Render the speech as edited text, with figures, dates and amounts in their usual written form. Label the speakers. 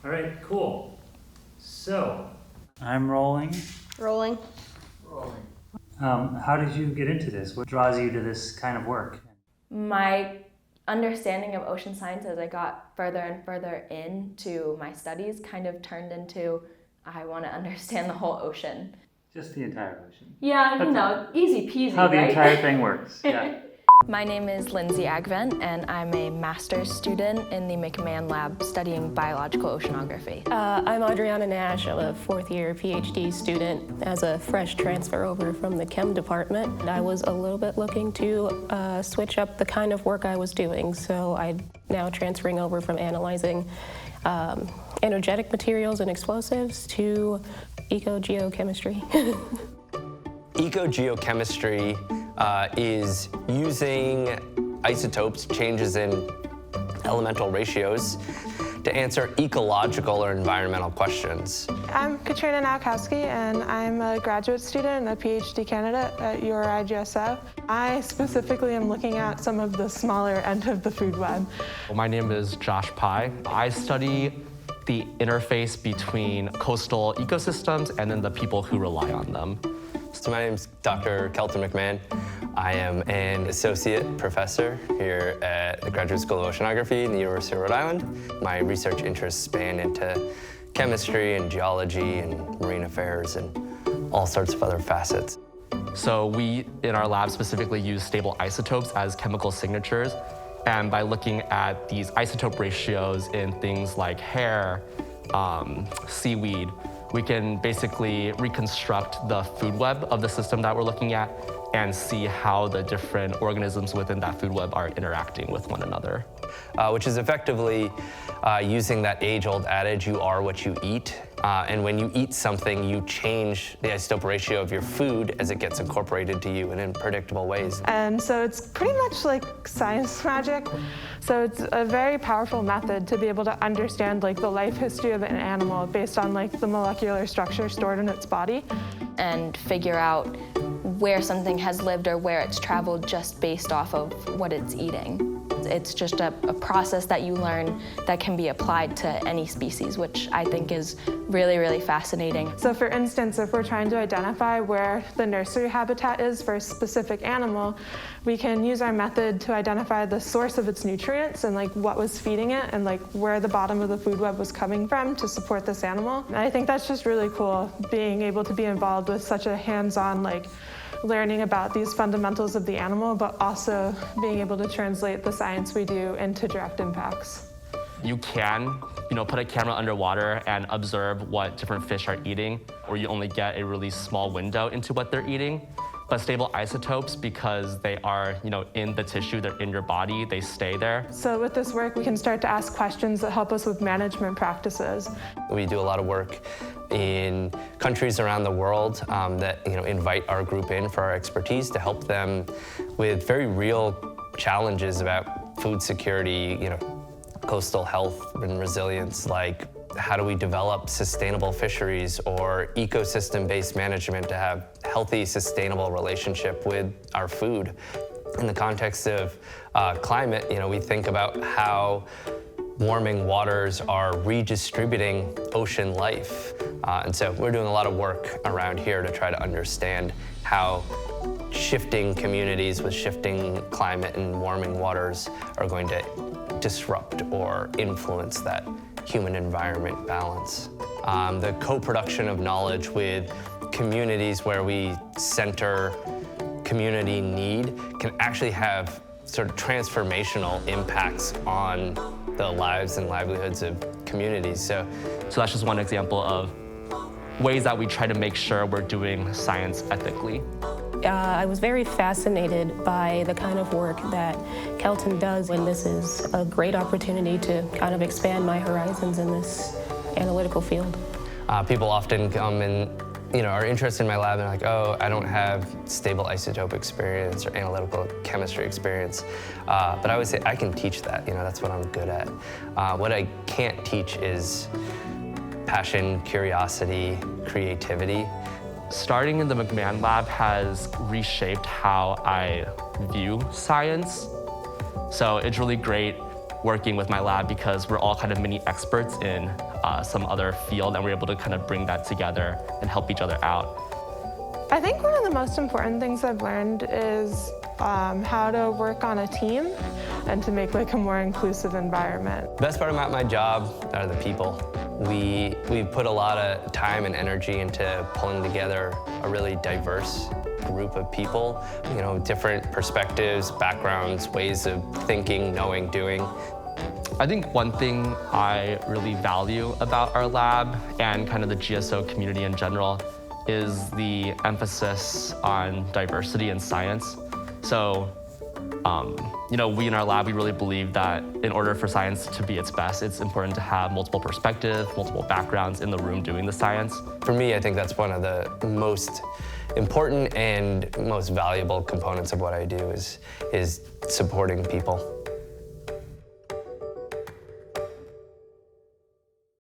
Speaker 1: All right, cool. So, I'm rolling.
Speaker 2: Rolling.
Speaker 1: How did you get into this? What draws you to this kind of work?
Speaker 2: My understanding of ocean science as I got further and further into my studies kind of turned into, I want to understand the whole ocean.
Speaker 1: Just the entire ocean.
Speaker 2: Yeah, easy peasy,
Speaker 1: How the
Speaker 2: right?
Speaker 1: entire thing works, yeah.
Speaker 2: My name is Lindsay Agvent, and I'm a master's student in the McMahon Lab studying biological oceanography.
Speaker 3: I'm Adriana Nash. I'm a fourth-year PhD student as a fresh transfer over from the chem department. And I was a little bit looking to switch up the kind of work I was doing, so I'm now transferring over from analyzing energetic materials and explosives to ecogeochemistry.
Speaker 4: Ecogeochemistry is using isotopes, changes in elemental ratios, to answer ecological or environmental questions.
Speaker 5: I'm Katrina Nowakowski, and I'm a graduate student and a PhD candidate at URI-GSO. I specifically am looking at some of the smaller end of the food web.
Speaker 6: My name is Josh Pai. I study the interface between coastal ecosystems and then the people who rely on them.
Speaker 4: So my name is Dr. Kelton McMahon. I am an associate professor here at the Graduate School of Oceanography in the University of Rhode Island. My research interests span into chemistry and geology and marine affairs and all sorts of other facets.
Speaker 6: So we, in our lab, specifically use stable isotopes as chemical signatures. And by looking at these isotope ratios in things like hair, seaweed, we can basically reconstruct the food web of the system that we're looking at and see how the different organisms within that food web are interacting with one another.
Speaker 4: Which is effectively using that age-old adage, you are what you eat. And when you eat something, you change the isotope ratio of your food as it gets incorporated to you in predictable ways.
Speaker 5: And so it's pretty much like science magic. So it's a very powerful method to be able to understand like the life history of an animal based on like the molecular structure stored in its body.
Speaker 2: And figure out where something has lived or where it's traveled just based off of what it's eating. It's just a process that you learn that can be applied to any species, which I think is really, really fascinating.
Speaker 5: So for instance, if we're trying to identify where the nursery habitat is for a specific animal, we can use our method to identify the source of its nutrients and like what was feeding it and like where the bottom of the food web was coming from to support this animal. And I think that's just really cool, being able to be involved with such a hands-on like learning about these fundamentals of the animal, but also being able to translate the science we do into direct impacts.
Speaker 6: You can, put a camera underwater and observe what different fish are eating, or you only get a really small window into what they're eating. But stable isotopes, because they are, in the tissue, they're in your body, they stay there.
Speaker 5: So with this work, we can start to ask questions that help us with management practices.
Speaker 4: We do a lot of work in countries around the world that invite our group in for our expertise to help them with very real challenges about food security, coastal health and resilience, like how do we develop sustainable fisheries or ecosystem-based management to have healthy, sustainable relationship with our food. In the context of climate, we think about how warming waters are redistributing ocean life. And so we're doing a lot of work around here to try to understand how shifting communities with shifting climate and warming waters are going to disrupt or influence that human environment balance. The co-production of knowledge with communities where we center community need can actually have sort of transformational impacts on the lives and livelihoods of communities. So
Speaker 6: that's just one example of ways that we try to make sure we're doing science ethically.
Speaker 3: I was very fascinated by the kind of work that Kelton does, and this is a great opportunity to kind of expand my horizons in this analytical field.
Speaker 4: People often come and are interested in my lab and like, oh, I don't have stable isotope experience or analytical chemistry experience. But I always say I can teach that, that's what I'm good at. What I can't teach is passion, curiosity, creativity.
Speaker 6: Starting in the McMahon Lab has reshaped how I view science. So it's really great working with my lab because we're all kind of mini experts in some other field, and we're able to kind of bring that together and help each other out.
Speaker 5: I think one of the most important things I've learned is how to work on a team and to make like a more inclusive environment.
Speaker 4: The best part about my job are the people. We put a lot of time and energy into pulling together a really diverse group of people, you know, different perspectives, backgrounds, ways of thinking, knowing, doing.
Speaker 6: I think one thing I really value about our lab and kind of the GSO community in general is the emphasis on diversity in science. So, you know, we in our lab, we really believe that in order for science to be its best, it's important to have multiple perspectives, multiple backgrounds in the room doing the science.
Speaker 4: For me, I think that's one of the most important and most valuable components of what I do is supporting people.